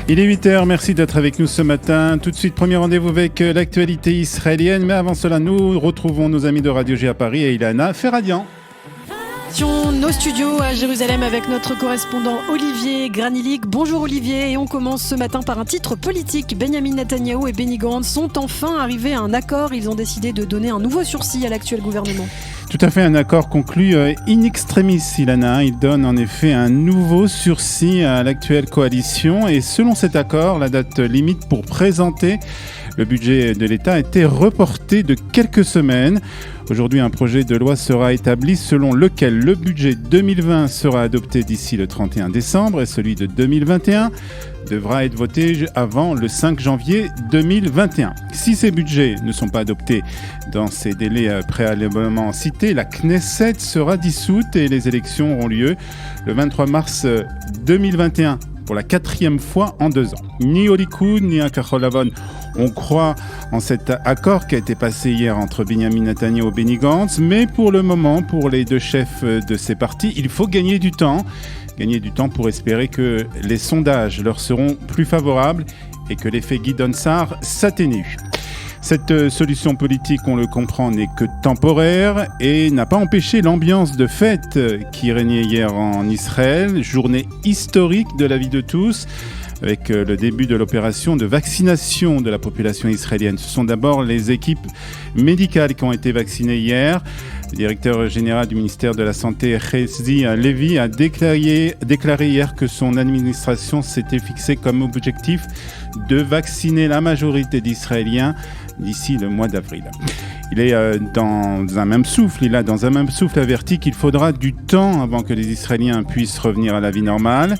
Il est 8h, merci d'être avec nous ce matin. Tout de suite, premier rendez-vous avec l'actualité israélienne. Mais avant cela, nous retrouvons nos amis de Radio G à Paris et Ilana Ferradian. Nos studios à Jérusalem avec notre correspondant Olivier Granilic. Bonjour Olivier, et on commence ce matin par un titre politique. Benjamin Netanyahou et Benny Gantz sont enfin arrivés à un accord. Ils ont décidé de donner un nouveau sursis à l'actuel gouvernement. Tout à fait, un accord conclu in extremis, Ilana. Il donne en effet un nouveau sursis à l'actuelle coalition. Et selon cet accord, la date limite pour présenter le budget de l'État a été reporté de quelques semaines. Aujourd'hui, un projet de loi sera établi selon lequel le budget 2020 sera adopté d'ici le 31 décembre et celui de 2021 devra être voté avant le 5 janvier 2021. Si ces budgets ne sont pas adoptés dans ces délais préalablement cités, la Knesset sera dissoute et les élections auront lieu le 23 mars 2021. Pour la 4e fois en 2 ans. Ni au Likoud, ni à Kachol Lavan, on croit en cet accord qui a été passé hier entre Benjamin Netanyahou et Benny Gantz. Mais pour le moment, pour les deux chefs de ces partis, il faut gagner du temps. Gagner du temps pour espérer que les sondages leur seront plus favorables et que l'effet Gideon Sa'ar s'atténue. Cette solution politique, on le comprend, n'est que temporaire et n'a pas empêché l'ambiance de fête qui régnait hier en Israël, journée historique de la vie de tous, avec le début de l'opération de vaccination de la population israélienne. Ce sont d'abord les équipes médicales qui ont été vaccinées hier. Le directeur général du ministère de la Santé, Hezi Levi, a déclaré hier que son administration s'était fixée comme objectif de vacciner la majorité d'Israéliens d'ici le mois d'avril. Il a dans un même souffle averti qu'il faudra du temps avant que les Israéliens puissent revenir à la vie normale.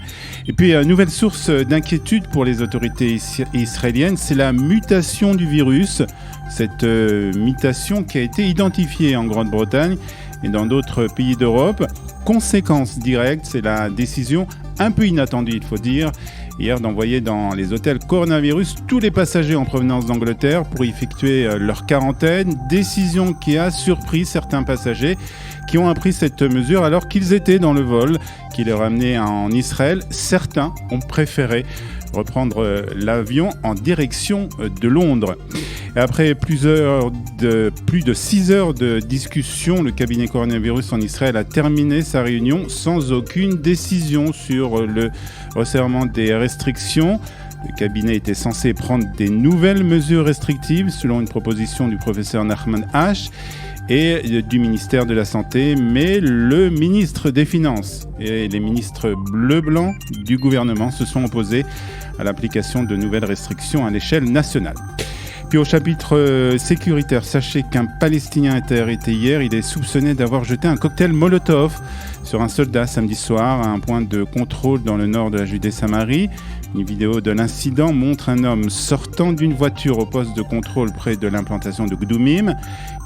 Et puis, nouvelle source d'inquiétude pour les autorités israéliennes, c'est la mutation du virus. Cette mutation qui a été identifiée en Grande-Bretagne et dans d'autres pays d'Europe. Conséquence directe, c'est la décision un peu inattendue, il faut dire, hier d'envoyer dans les hôtels coronavirus tous les passagers en provenance d'Angleterre pour effectuer leur quarantaine. Décision qui a surpris certains passagers qui ont appris cette mesure alors qu'ils étaient dans le vol qui les ramenait en Israël. Certains ont préféré reprendre l'avion en direction de Londres. Et après plus de 6 heures de discussion, le cabinet coronavirus en Israël a terminé sa réunion sans aucune décision sur le resserrement des restrictions. Le cabinet était censé prendre des nouvelles mesures restrictives selon une proposition du professeur Nachman H. et du ministère de la Santé, mais le ministre des Finances et les ministres bleu-blanc du gouvernement se sont opposés à l'application de nouvelles restrictions à l'échelle nationale. Puis au chapitre sécuritaire, sachez qu'un Palestinien a été arrêté hier. Il est soupçonné d'avoir jeté un cocktail Molotov sur un soldat samedi soir à un point de contrôle dans le nord de la Judée-Samarie. Une vidéo de l'incident montre un homme sortant d'une voiture au poste de contrôle près de l'implantation de Gdoumim.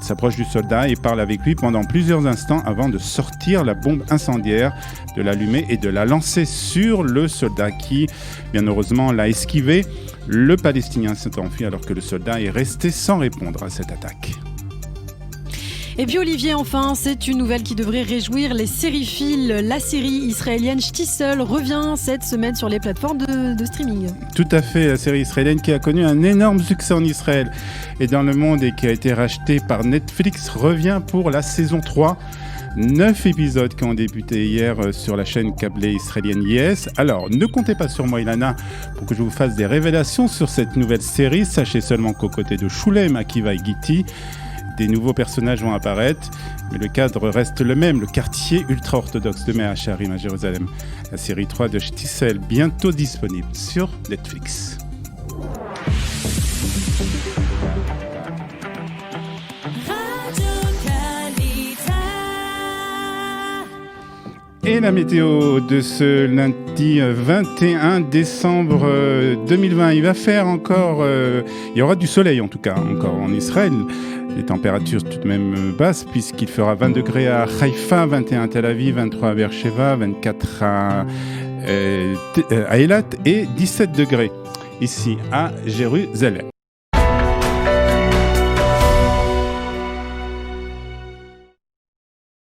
Il s'approche du soldat et parle avec lui pendant plusieurs instants avant de sortir la bombe incendiaire, de l'allumer et de la lancer sur le soldat qui, bien heureusement, l'a esquivé. Le Palestinien s'est enfui alors que le soldat est resté sans répondre à cette attaque. Et puis Olivier, enfin, c'est une nouvelle qui devrait réjouir les sériphiles. La série israélienne Shtisel revient cette semaine sur les plateformes de streaming. Tout à fait, la série israélienne qui a connu un énorme succès en Israël et dans le monde et qui a été rachetée par Netflix revient pour la saison 3. 9 épisodes qui ont débuté hier sur la chaîne câblée israélienne Yes. Alors, ne comptez pas sur moi, Ilana, pour que je vous fasse des révélations sur cette nouvelle série. Sachez seulement qu'aux côtés de Shulem, Akiva et Gitti, des nouveaux personnages vont apparaître, mais le cadre reste le même, le quartier ultra-orthodoxe de Mea Shearim à Jérusalem. La série 3 de Shtisel, bientôt disponible sur Netflix. Et la météo de ce lundi 21 décembre 2020, il va faire encore, il y aura du soleil en tout cas, encore en Israël. Les températures tout de même basses puisqu'il fera 20 degrés à Haïfa, 21 à Tel Aviv, 23 à Beersheva, 24 à Eilat et 17 degrés ici à Jérusalem.